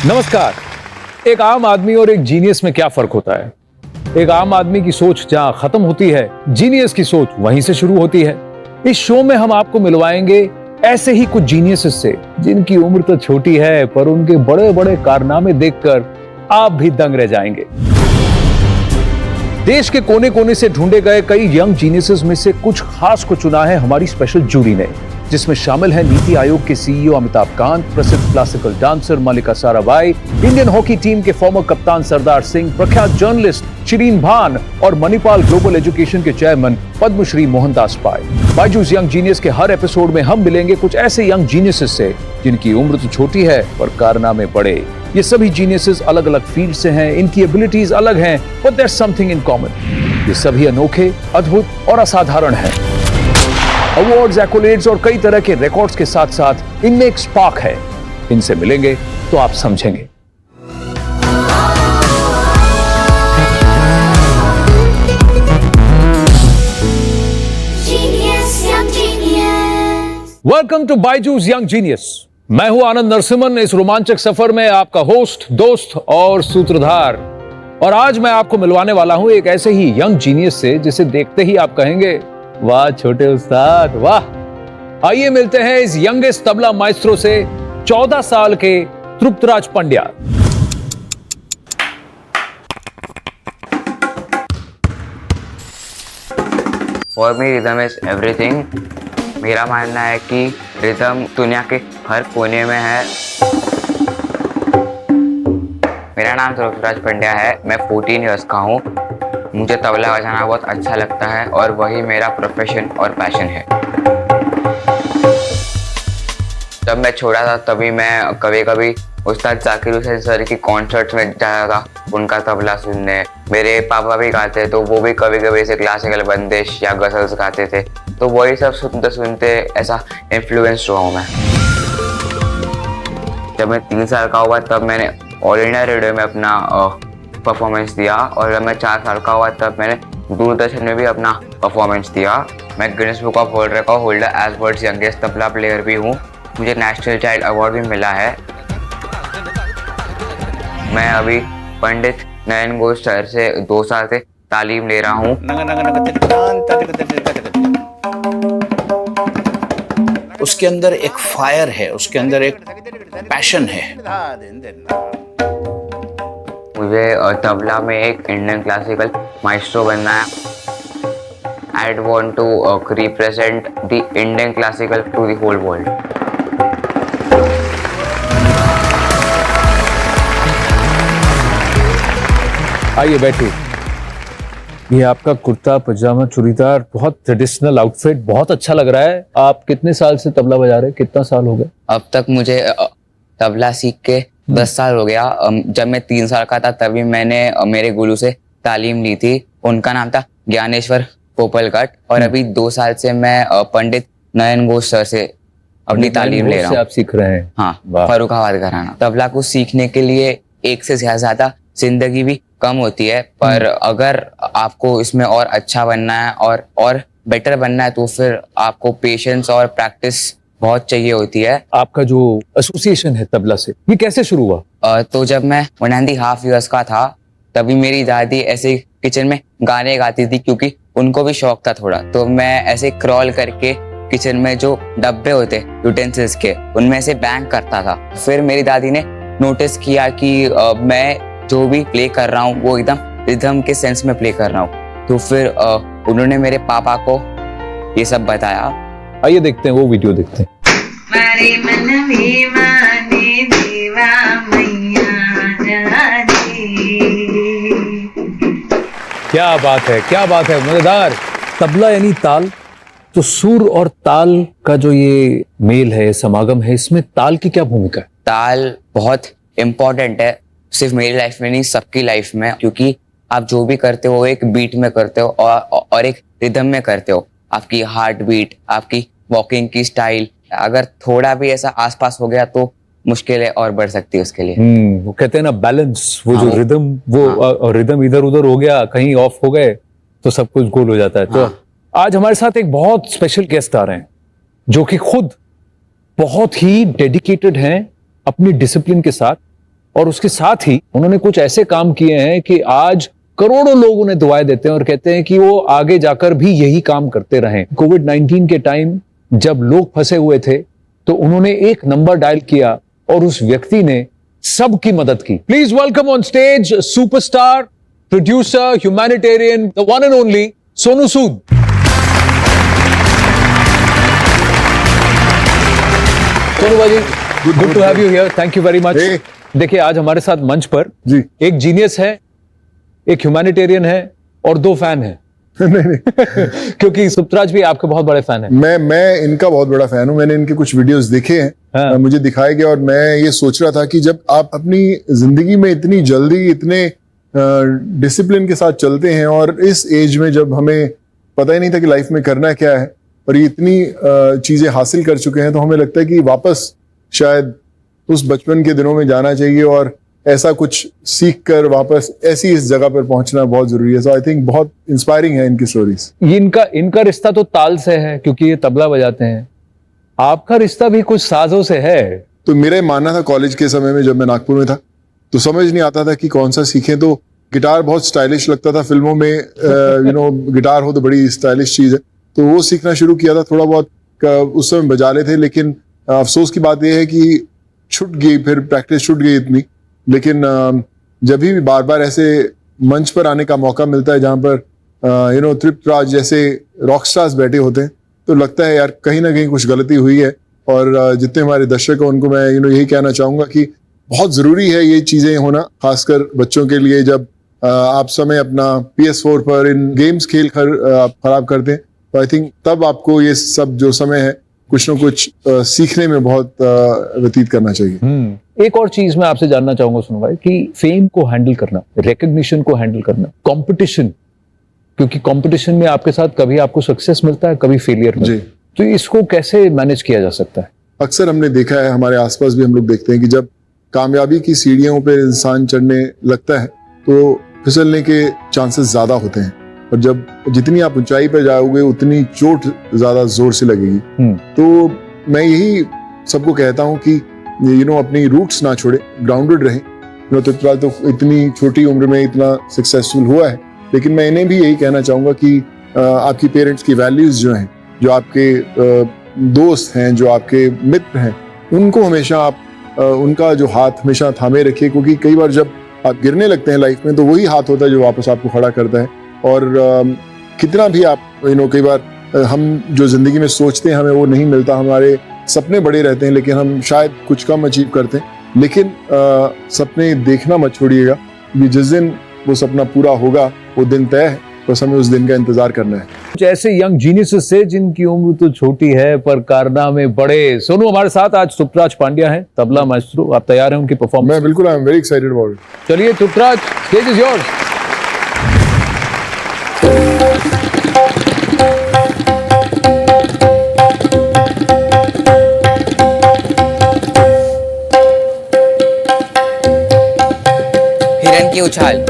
नमस्कार। एक आम आदमी और एक जीनियस में क्या फर्क होता है? एक आम आदमी की सोच जहां खत्म होती है, जीनियस की सोच वहीं से शुरू होती है। इस शो में हम आपको मिलवाएंगे ऐसे ही कुछ जीनियसेस से जिनकी उम्र तो छोटी है पर उनके बड़े बड़े कारनामे देखकर आप भी दंग रह जाएंगे। देश के कोने कोने से ढूंढे गए कई यंग जीनियसेस में से कुछ खास को चुना है हमारी स्पेशल जूरी ने, जिसमें शामिल है नीति आयोग के सीईओ अमिताभ कांत, प्रसिद्ध क्लासिकल डांसर मल्लिका साराभाई, इंडियन हॉकी टीम के फॉर्मर कप्तान सरदार सिंह, प्रख्यात जर्नलिस्ट शिरीन भान और मणिपाल ग्लोबल एजुकेशन के चेयरमैन पद्मश्री मोहनदास पाय। बायजूस यंग जीनियस के हर एपिसोड में हम मिलेंगे कुछ ऐसे यंग जीनियसेस से जिनकी उम्र तो छोटी है पर कारनामे बड़े। ये सभी जीनियसेस अलग अलग फील्ड से हैं, इनकी एबिलिटीज अलग हैं, but there is something in common. ये सभी अनोखे, अद्भुत और असाधारण हैं। अवार्ड्स, एक्कोलेड्स और कई तरह के रिकॉर्ड्स के साथ साथ इनमें एक स्पार्क है। इनसे मिलेंगे तो आप समझेंगे। Welcome to Byju's young genius. मैं हूं आनंद नरसिम्हन। इस रोमांचक सफर में आपका होस्ट, दोस्त और सूत्रधार। और आज मैं आपको मिलवाने वाला हूं एक ऐसे ही यंग जीनियस से जिसे देखते ही आप कहेंगे, वाह छोटे उस्ताद वाह। आइए मिलते हैं इस यंगेस्ट तबला माइस्ट्रो से, 14 साल के Triptraj Pandya. For me rhythm is everything. मेरा मानना है कि रिदम दुनिया के हर कोने में है। मेरा नाम तृप्तराज पंड्या है। मैं 14 इयर्स का हूँ। मुझे तबला बजाना बहुत अच्छा लगता है और वही मेरा प्रोफेशन और पैशन है। जब मैं छोटा था तभी मैं कभी कभी उस्ताद जाकिर हुसैन सर की कॉन्सर्ट्स में जाता था उनका तबला सुनने। मेरे पापा भी गाते तो वो भी कभी कभी ऐसे क्लासिकल बंदिश या गजल्स गाते थे, तो वही सब सुनते सुनते ऐसा इन्फ्लुएंस हुआ हूँ मैं। जब मैं 3 साल का हुआ तब मैंने ऑल इंडिया रेडियो में अपना परफॉर्मेंस दिया, और जब मैं 4 साल का हुआ तब मैंने दूरदर्शन में भी अपना परफॉर्मेंस दिया। मैं Guinness book of world record holder as world's youngest tabla player भी हूँ। मुझे नेशनल चाइल्ड अवार्ड भी मिला है। मैं अभी पंडित नयन घोष सर से 2 साल से तालीम ले रहा हूँ। उसके अंदर एक फायर है, उसके अंदर एक पैशन है। मुझे तबला में एक इंडियन क्लासिकल माइस्ट्रो बनना है। I want to represent the Indian classical to the whole world. आइए बैठिए। ये आपका कुर्ता पजामा चूड़ीदार, बहुत ट्रेडिशनल आउटफिट, बहुत अच्छा लग रहा है। आप कितने साल से तबला बजा रहे हैं? कितना साल हो गया? अब तक मुझे तबला सीख के 10 साल हो गया। जब मैं 3 साल का था तभी मैंने मेरे गुरु से तालीम ली थी। उनका नाम था ज्ञानेश्वर पोपलकट। और अभी 2 साल से मैं पंडित नयन घोष सर से अपनी तालीम ले रहा हूँ। आप सीख रहे हैं? हाँ, फर्रुखाबाद घराना। तबला को सीखने के लिए एक से ज्यादा जिंदगी भी कम होती है, पर अगर आपको इसमें और अच्छा बनना है और बेटर बनना है तो फिर आपको पेशेंस और प्रैक्टिस बहुत चाहिए होती है। आपका जो एसोसिएशन है तबला से, ये कैसे शुरू हुआ? तो जब मैं 1.5 इयर्स का था तभी मेरी दादी ऐसे किचन में गाने गाती थी, क्योंकि उनको भी शौक था थोड़ा। तो मैं ऐसे क्रॉल करके किचन में जो डब्बे होते यूटेंसिल्स के, उनमें से बैंग करता था। फिर मेरी दादी ने नोटिस किया कि मैं जो भी प्ले कर रहा हूँ वो एकदम रिदम के सेंस में प्ले कर रहा हूँ। तो फिर उन्होंने मेरे पापा को ये सब बताया। आइए देखते हैं, वो वीडियो देखते हैं। मारे मन में माने देवा मैया क्या बात है, क्या बात है, मजेदार। तबला यानी ताल, तो सुर और ताल का जो ये मेल है, समागम है, इसमें ताल की क्या भूमिका है? ताल बहुत इम्पोर्टेंट है, सिर्फ मेरी लाइफ में नहीं, सबकी लाइफ में। क्योंकि आप जो भी करते हो एक बीट में करते हो और एक रिदम में करते हो। आपकी हार्ट बीट, आपकी वॉकिंग की स्टाइल, अगर थोड़ा भी ऐसा आसपास हो गया तो मुश्किलें और बढ़ सकती है उसके लिए। वो कहते हैं ना बैलेंस, वो जो रिदम, हाँ। रिदम इधर उधर हो गया, कहीं ऑफ हो गए तो सब कुछ गोल हो जाता है। तो आज हमारे साथ एक बहुत स्पेशल गेस्ट आ रहे हैं जो कि खुद बहुत ही डेडिकेटेड हैं अपनी डिसिप्लिन के साथ और उसके साथ ही उन्होंने कुछ ऐसे काम किए हैं कि आज करोड़ों लोग उन्हें दुआएं देते हैं और कहते हैं कि वो आगे जाकर भी यही काम करते रहें। कोविड-19 के टाइम जब लोग फंसे हुए थे तो उन्होंने एक नंबर डायल किया और उस व्यक्ति ने सबकी मदद की। Please welcome on stage superstar, producer, humanitarian, the one and only Sonu Sood. Sonu भाई, good to have you here, thank you very much. देखिए, आज हमारे साथ मंच पर जी एक जीनियस है, एक ह्यूमैनिटेरियन है और दो फैन है। नहीं क्योंकि सुप्राज भी आपके बहुत बड़े फैन है। मैं इनका बहुत बड़ा फैन हूं। मैंने इनके कुछ वीडियोस देखे हैं, हाँ। मुझे दिखाए गए, और मैं ये सोच रहा था कि जब आप अपनी जिंदगी में इतनी जल्दी इतने डिसिप्लिन के साथ चलते हैं और इस एज में जब हमें पता ही नहीं था कि लाइफ में करना क्या है और ये इतनी चीजें हासिल कर चुके हैं, तो हमें लगता है कि वापस शायद उस बचपन के दिनों में जाना चाहिए और ऐसा कुछ सीख कर वापस ऐसी इस जगह पर पहुंचना बहुत जरूरी है। सो आई थिंक बहुत इंस्पायरिंग है इनकी स्टोरीज। ये इनका रिश्ता तो ताल से है क्योंकि ये तबला बजाते हैं। आपका रिश्ता भी कुछ साजों से है। तो मेरा ये मानना था कॉलेज के समय में, जब मैं नागपुर में था, तो समझ नहीं आता था कि कौन सा सीखें। तो गिटार बहुत स्टाइलिश लगता था फिल्मों में, गिटार हो तो बड़ी स्टाइलिश चीज है, तो वो सीखना शुरू किया था। थोड़ा बहुत उस समय बजा ले थे, लेकिन अफसोस की बात यह है कि छूट गई, फिर प्रैक्टिस छूट गई इतनी। लेकिन जब भी बार बार ऐसे मंच पर आने का मौका मिलता है जहां पर तृप्त राज जैसे रॉक स्टार्स बैठे होते हैं, तो लगता है यार कहीं ना कहीं कुछ गलती हुई है। और जितने हमारे दर्शक हैं उनको मैं यही कहना चाहूंगा कि बहुत जरूरी है ये चीजें होना, खासकर बच्चों के लिए। जब आप समय अपना PS4 पर इन गेम्स खेल कर खराब करते हैं, तो आई थिंक तब आपको ये सब जो समय है कुछ न कुछ सीखने में बहुत व्यतीत करना चाहिए। एक और चीज मैं आपसे जानना चाहूंगा सुनो भाई, कि फेम को हैंडल करना, रिकग्निशन को हैंडल करना, कंपटीशन, क्योंकि कंपटीशन में आपके साथ कभी आपको सक्सेस मिलता है, कभी फेलियर मिलता है, तो इसको कैसे मैनेज किया जा सकता है? अक्सर हमने देखा है, हमारे आसपास भी हम लोग देखते हैं कि जब कामयाबी की सीढ़ियों पर इंसान चढ़ने लगता है तो फिसलने के चांसेस ज्यादा होते हैं, और जब जितनी आप ऊंचाई पर जाओगे उतनी चोट ज्यादा जोर से लगेगी। तो मैं यही सबको कहता हूं कि अपनी रूट्स ना छोड़े, ग्राउंडेड रहें। तो इतनी छोटी उम्र में इतना सक्सेसफुल हुआ है, लेकिन मैं इन्हें भी यही कहना चाहूंगा कि आपकी पेरेंट्स की वैल्यूज जो हैं, जो आपके दोस्त हैं, जो आपके मित्र हैं, उनको हमेशा आप उनका जो हाथ हमेशा थामे रखिए, क्योंकि कई बार जब आप गिरने लगते हैं लाइफ में तो वही हाथ होता है जो वापस आपको खड़ा करता है। और कितना भी आप कई बार हम जो जिंदगी में सोचते हैं हमें वो नहीं मिलता, हमारे सपने बड़े रहते हैं लेकिन हम शायद कुछ कम अचीव करते हैं। लेकिन सपने देखना मत छोड़िएगा, कि जिस दिन वो सपना पूरा होगा वो दिन तय है, बस हमें उस दिन का इंतजार करना है। कुछ ऐसे यंग जीनियसेस से जिनकी उम्र तो छोटी है पर कारनामे बड़े। सोनू हमारे साथ आज तुप्राज पांड्या है, तबला मास्टरो। आप तैयार हैं उनकी परफॉर्मेंस? मैं बिल्कुल, I am very excited about it. चलिए तुप्राज, स्टेज इज योर्स। हिरन की उछाल,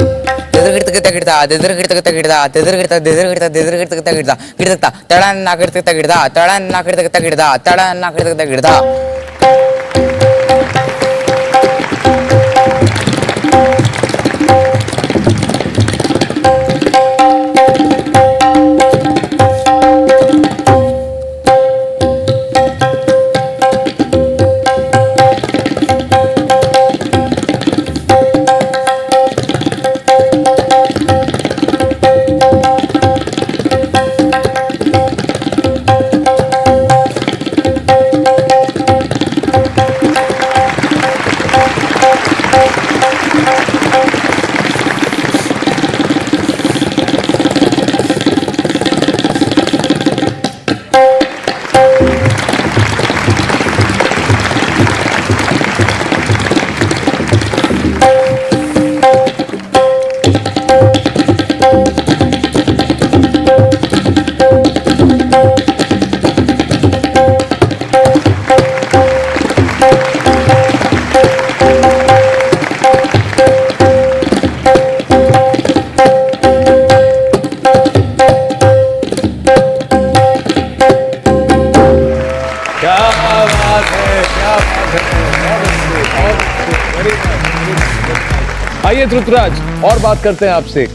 आइए ध्रुतराज, और बात करते हैं आपसे।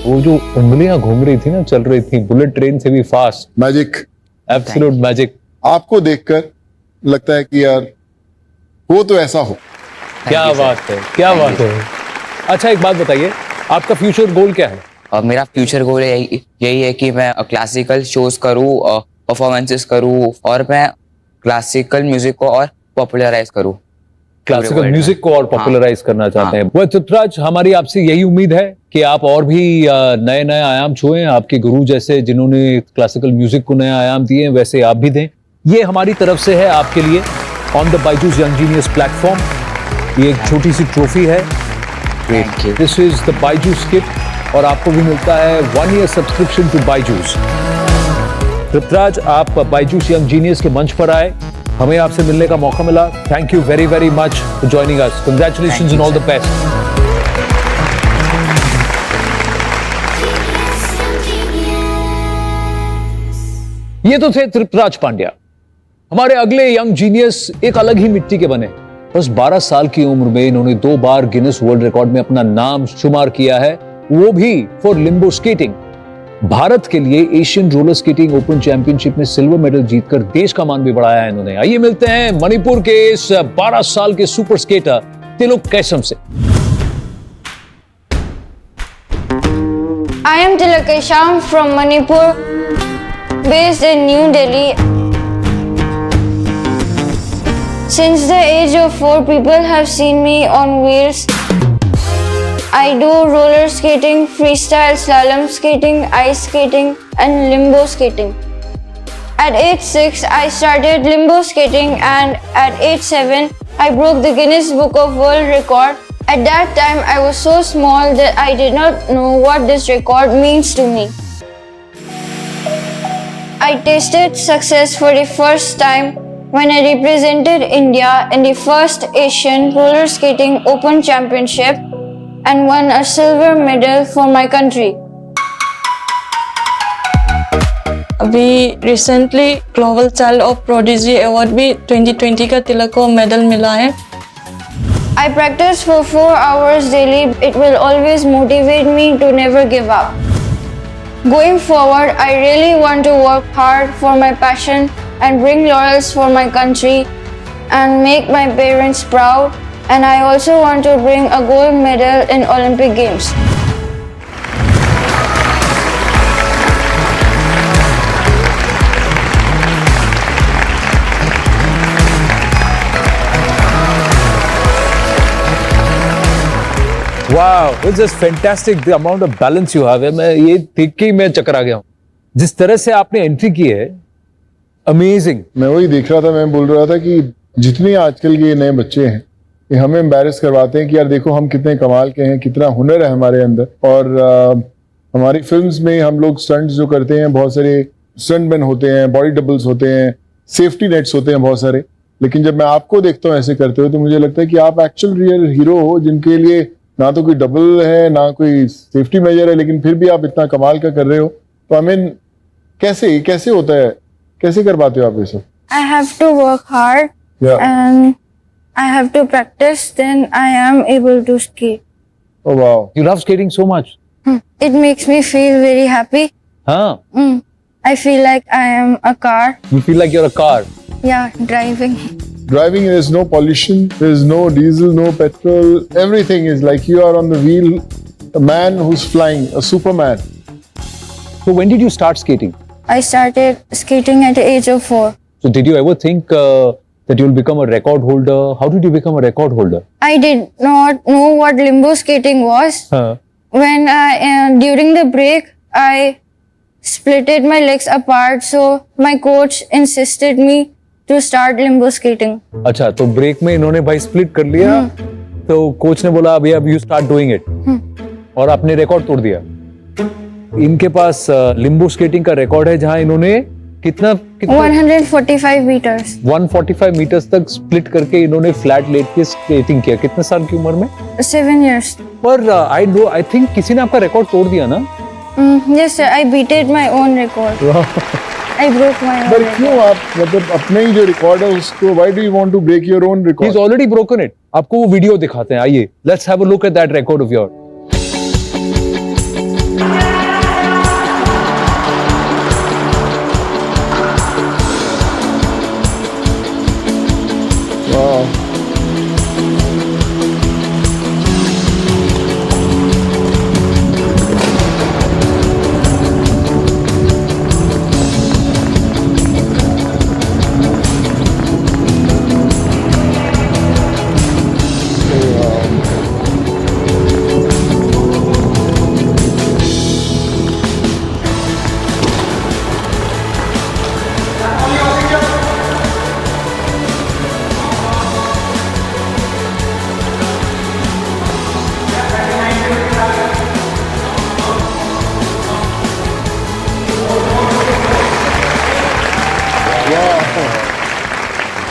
वो जो उंगलियां घूम रही थी ना, चल रही थी बुलेट ट्रेन से भी फास्ट, मैजिक, एब्सोल्यूट मैजिक। आपको देखकर लगता है कि यार वो तो ऐसा हो। क्या you, sir. बात है, क्या बात है। अच्छा एक बात बताइए, आपका फ्यूचर गोल क्या है? और मेरा फ्यूचर गोल यही है कि मैं क्लासिकल शोज करूँ, परफॉर्मेंसेस करूँ, और मैं क्लासिकल म्यूजिक को और पॉपुलराइज करूँ। क्लासिकल म्यूजिक को और पॉपुलराइज करना चाहते हैं। वह ध्रुतराज, हमारी आपसे यही उम्मीद है कि आप और भी नए नए आयाम छुएं। आपके गुरु जैसे जिन्होंने क्लासिकल म्यूजिक को नया आयाम दिए, वैसे आप भी दें। ये हमारी तरफ से है आपके लिए on the Byju's young genius platform. ये एक छोटी सी ट्रॉफी है। Thank you. This is the Byju's kit, और आपको भी मिलता है 1 ईयर सब्सक्रिप्शन टू बायजूस। ध्रुतराज, आप बायजूस यंग जीनियस के मंच पर आए, हमें आपसे मिलने का मौका मिला। Thank you very very much for joining us. Congratulations and all the best. ये तो थे ध्रुतराज पांड्या, हमारे अगले यंग जीनियस। एक अलग ही मिट्टी के बने। बस 12 साल की उम्र में इन्होंने 2 बार गिनेस वर्ल्ड रिकॉर्ड में अपना नाम शुमार किया है, वो भी फॉर लिम्बो स्केटिंग। भारत के लिए Asian roller skating open championship में सिल्वर मेडल जीतकर देश का मान भी बढ़ाया है इन्होंने। आइए मिलते हैं मणिपुर के इस 12 साल के सुपर स्केटर तिलक कैसम से। I am Tilak Kaisham from Manipur, based in New Delhi. Since the age of 4, people have seen me on wheels. I do roller skating, freestyle slalom skating, ice skating, and limbo skating. At age 6, I started limbo skating, and at age 7, I broke the Guinness Book of World Record. At that time, I was so small that I did not know what this record means to me. I tasted success for the first time when I represented India in the first Asian Roller Skating Open Championship and won a silver medal for my country. अभी recently global child of prodigy award भी 2020 का तिलक को medal मिला है। I practice for 4 hours daily. It will always motivate me to never give up. Going forward, I really want to work hard for my passion and bring laurels for my country and make my parents proud. And I also want to bring a gold medal in Olympic Games. Wow, it's just fantastic the amount of balance you have. मैं ये देख के ही मैं चकरा गया हूँ, जिस तरह से आपने एंट्री की है, अमेजिंग। मैं वही देख रहा था, मैं बोल रहा था कि जितने आजकल के नए बच्चे हैं ये हमें एम्बैरेस करवाते हैं कि यार देखो हम कितने कमाल के हैं, कितना हुनर है हमारे अंदर। और हमारी फिल्म्स में हम लोग स्टंट्स जो करते हैं, बहुत सारे स्टंटमैन होते हैं, बॉडी डबल्स होते हैं, सेफ्टी नेट्स होते हैं बहुत सारे। लेकिन जब मैं आपको देखता हूँ ऐसे करते हुए तो मुझे लगता है कि आप एक्चुअल रियल हीरो हो, जिनके लिए ना तो कोई डबल है ना कोई सेफ्टी मेजर है, लेकिन फिर भी आप इतना कमाल का कर रहे हो। तो आई मीन कैसे होता है, कैसे कर पाते हो आप ये सब? I have to work hard and I have to practice, then I am able to skate. Oh wow. You love skating so much. It makes me feel very happy. हाँ. I feel like I am a car. You feel like you're a car. Yeah, driving. Driving, there is no pollution, there is no diesel, no petrol. Everything is like you are on the wheel, a man who's flying, a superman. So when did you start skating? I started skating at the age of 4. So did you ever think that you'll become a record holder? How did you become a record holder? I did not know what limbo skating was. When during the break, I splitted my legs apart, so my coach insisted me to start limbo skating. अच्छा, तो break में इन्होंने भाई split कर लिया, तो coach ने बोला अभी अब यू स्टार्ट डूइंग इट, और आपने रिकॉर्ड तोड़ दिया। इनके पास लिम्बो स्केटिंग का रिकॉर्ड है, जहां इन्होंने कितना 145 meters. 145 मीटर्स तक स्प्लिट करके इन्होंने फ्लैट लेट के स्केटिंग किया। कितने साल की उम्र में? 7 years. पर आई थिंक किसी ने आपका रिकॉर्ड तोड़ दिया ना? Yes, sir. I beated my own record. I broke my पर own क्यों आप मतलब अपने ही जो रिकॉर्ड है उसको why do you want to break your own He's record? already broken it. आपको वो वीडियो दिखाते हैं, आइए. Let's have a look at that record of yours. वाह,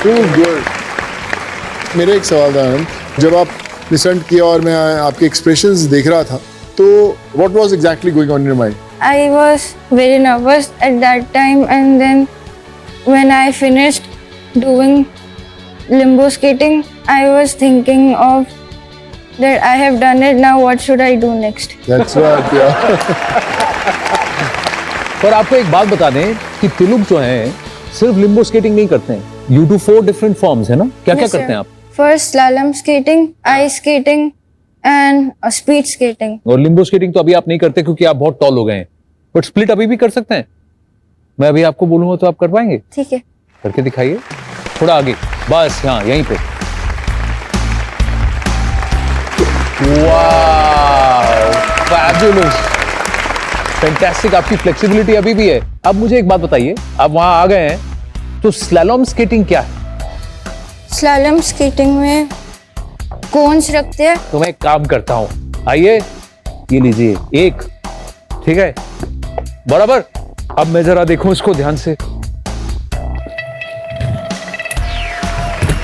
टू गुड. मेरा एक सवाल था आनंद, जब आप लिसन किया और मैं आपके एक्सप्रेशंस देख रहा था, तो what was exactly going on in your mind? I was very nervous at that time, and then when I finished doing limbo skating, I was thinking of that I have done it, now what should I do next? That's what यार. पर आपको एक बात बता दें कि तिलक जो हैं सिर्फ लिम्बो स्केटिंग नहीं करते हैं. You do 4 different forms, है ना? क्या क्या Yes, करते sir. हैं आप? First slalom skating, ice skating, and speed skating. और लिम्बो स्केटिंग तो अभी आप नहीं करते क्योंकि आप बहुत टॉल हो गए हैं. बट स्प्लिट अभी भी कर सकते हैं. मैं अभी आपको बोलूंगा तो आप कर पाएंगे? ठीक है. करके दिखाइए. थोड़ा आगे. बस हाँ यहीं पे. वाह, फैबुलस, फैंटास्टिक. आपकी फ्लेक्सिबिलिटी अभी भी है. अब मुझे एक बात बताइए, आप वहां आ गए हैं तो स्लैलॉम स्केटिंग क्या है? Slalom skating में कोन्स रखते हैं. तो मैं एक काम करता हूं, आइए ये लीजिए एक. ठीक है, बराबर. अब मैं जरा देखूं इसको ध्यान से.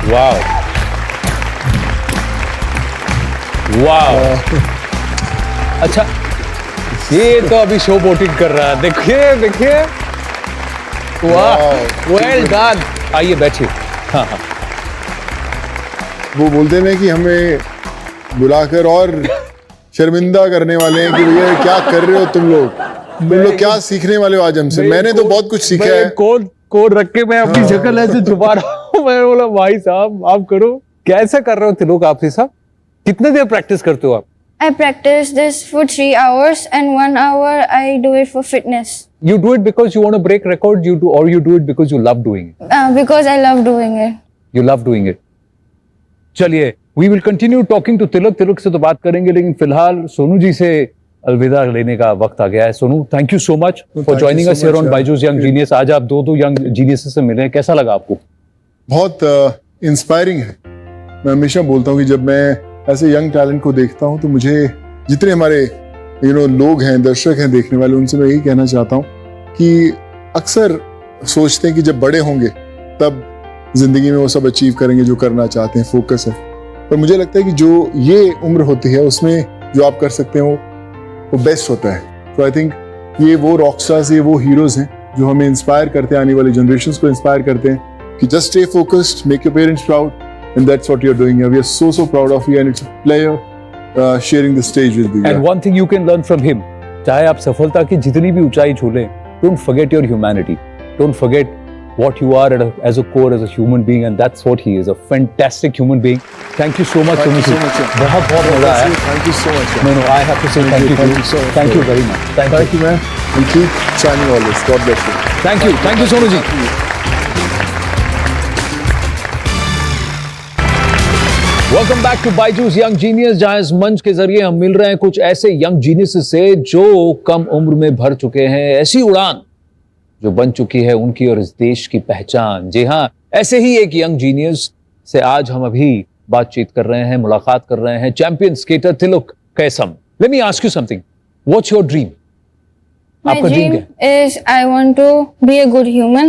वाह वाह. अच्छा, ये तो अभी शो बोटिंग कर रहा है. देखिए देखिए. वाह, वेल डन. आइए बैठिए. हाँ हाँ. वो बोलते हैं कि हमें बुलाकर और शर्मिंदा करने वाले हैं कि भैया क्या कर रहे हो तुम लोग क्या सीखने वाले हो आज हमसे. मैंने तो बहुत कुछ सीखा है. कोड रख के मैं अपनी शक्ल ऐसे छुपा रहा हूँ. मैं बोला भाई साहब आप करो. कैसे कर रहे हो तिलक आप साहब? कितने देर प्रैक्टिस करते हो आप? I practice this for 3 hours, and 1 hour I do it for fitness. You do it because you want to break record, or you do it because you love doing it? Because I love doing it. You love doing it. चलिए, we will continue talking to तिलक. तिलक से तो बात करेंगे, लेकिन फिलहाल सोनू जी से अलविदा लेने का वक्त आ गया है. Sonu, thank you so much for joining us here on Byju's young genius. आज आप दो यंग जीनियस से मिले हैं, कैसा लगा आपको? बहुत इंस्पायरिंग है. मैं हमेशा बोलता हूँ कि जब मैं ऐसे यंग टैलेंट को देखता हूँ तो मुझे जितने हमारे लोग हैं, दर्शक हैं, देखने वाले, उनसे मैं यही कहना चाहता हूँ कि अक्सर सोचते हैं कि जब बड़े होंगे तब जिंदगी में वो सब अचीव करेंगे जो करना चाहते हैं, फोकस है. पर मुझे लगता है कि जो ये उम्र होती है उसमें जो आप कर सकते हैं वो बेस्ट होता है. तो आई थिंक ये वो रॉक स्टार्स, ये वो हीरोज हैं जो हमें इंस्पायर करते हैं, आने वाली जनरेशंस को इंस्पायर करते हैं कि just stay focused, make your parents proud, and that's what you're doing here. We are so proud of you, and it's a pleasure sharing the stage with you. And one thing you can learn from him, चाहे आप सफलता की जितनी भी ऊंचाई छूले, don't forget your humanity. Don't forget what you are as a core, as a human being, and that's what he is, a fantastic human being. Thank you so much, Thank you Sonuji. so much, sir. बहुत मजा आया. Thank you so much. No, I have to say thank you. Thank you so much. Thank you very much. Thank you, man. And keep shining always. God bless you. Thank you, Sonuji. Welcome back to Byju's young genius, जहां इस मंच के जरिए हम मिल रहे हैं कुछ ऐसे यंग जीनियस से जो कम उम्र में भर चुके हैं ऐसी उड़ान जो बन चुकी है उनकी और इस देश की पहचान. जी हाँ, ऐसे ही एक यंग जीनियस से आज हम अभी बातचीत कर रहे हैं, मुलाकात कर रहे हैं. Champion skater Tilak Kaisam. Let me ask you something. What's your dream? My आपका ड्रीम dream क्या है? is I want to be a good human,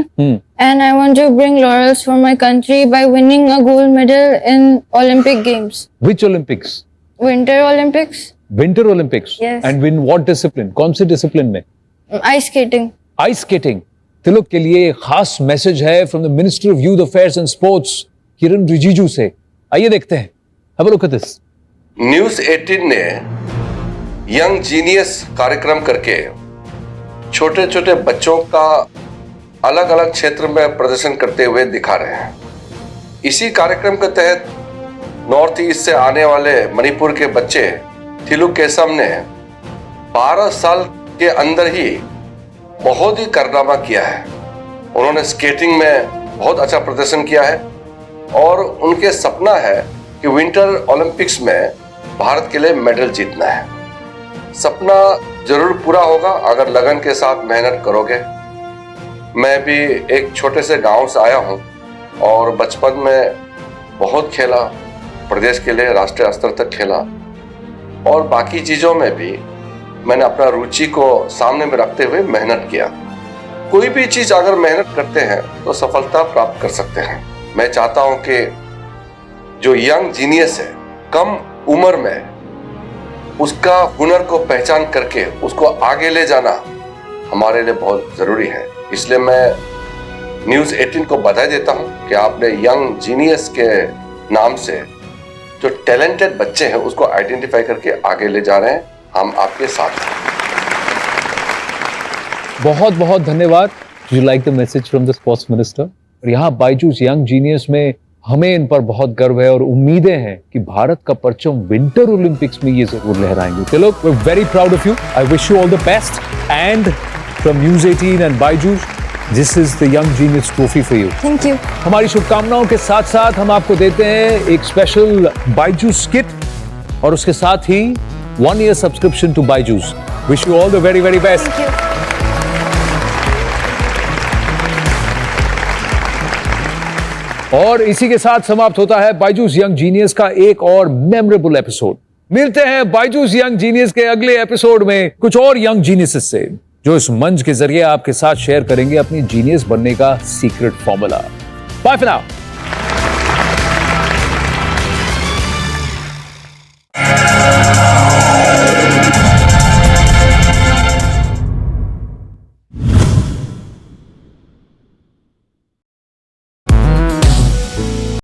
and I want to bring laurels for my country by winning a gold medal in Olympic Games. Which Olympics? Winter Olympics, Winter Olympics. Yes. And win what discipline? कौन से discipline में? ice skating. Ice skating. तिलक के लिए खास message है from the minister of youth affairs and sports Kiren Rijiju से। आइए देखते हैं। Have a look at this. News 18 ने यंग जीनियस कार्यक्रम करके छोटे छोटे बच्चों का अलग अलग क्षेत्र में प्रदर्शन करते हुए दिखा रहे हैं। इसी कार्यक्रम के तहत नॉर्थ ईस्ट से आने वाले मणिपुर के बच्चे थिलु केसम ने 12 साल के अंदर ही बहुत ही कारनामा किया है। उन्होंने स्केटिंग में बहुत अच्छा प्रदर्शन किया है और उनके सपना है कि विंटर ओलंपिक्स में भारत के लिए मेडल जीतना है। सपना जरूर पूरा होगा अगर लगन के साथ मेहनत करोगे। मैं भी एक छोटे से गांव से आया हूं और बचपन में बहुत खेला, प्रदेश के लिए राष्ट्रीय स्तर तक खेला और बाकी चीज़ों में भी मैंने अपना रुचि को सामने में रखते हुए मेहनत किया। कोई भी चीज़ अगर मेहनत करते हैं तो सफलता प्राप्त कर सकते हैं। मैं चाहता हूं कि जो यंग जीनियस है कम उम्र में उसका हुनर को पहचान करके उसको आगे ले जाना हमारे लिए बहुत ज़रूरी है। इसलिए मैं न्यूज़ 18 को बधाई देता हूं कि आपने यंग जीनियस के नाम से जो टैलेंटेड बच्चे हैं उसको आइडेंटिफाई करके आगे ले जा रहे हैं। हम आपके साथ हैं। बहुत बहुत धन्यवाद। You like the message from the sports minister. और यहाँ बायजूस यंग जीनियस में हमें इन पर बहुत गर्व है और उम्मीदें हैं कि भारत का परचम विंटर ओलंपिक्स में ये जरूर लहराएंगे। चलो, we are very proud of you. I wish you all the best and from news 18 and Byju's, this is the young genius trophy for you. Thank you. हमारी शुभकामनाओं के साथ साथ हम आपको देते हैं एक स्पेशल बायजूस किट और उसके साथ ही 1 year subscription to Byju's. Wish you all the very, very best. Thank you. और इसी के साथ समाप्त होता है बायजूस यंग जीनियस का एक और मेमोरेबल एपिसोड। मिलते हैं बायजूस यंग जीनियस के अगले एपिसोड में कुछ और यंग जीनियसेस से, जो इस मंच के जरिए आपके साथ शेयर करेंगे अपनी जीनियस बनने का secret formula. Bye for now.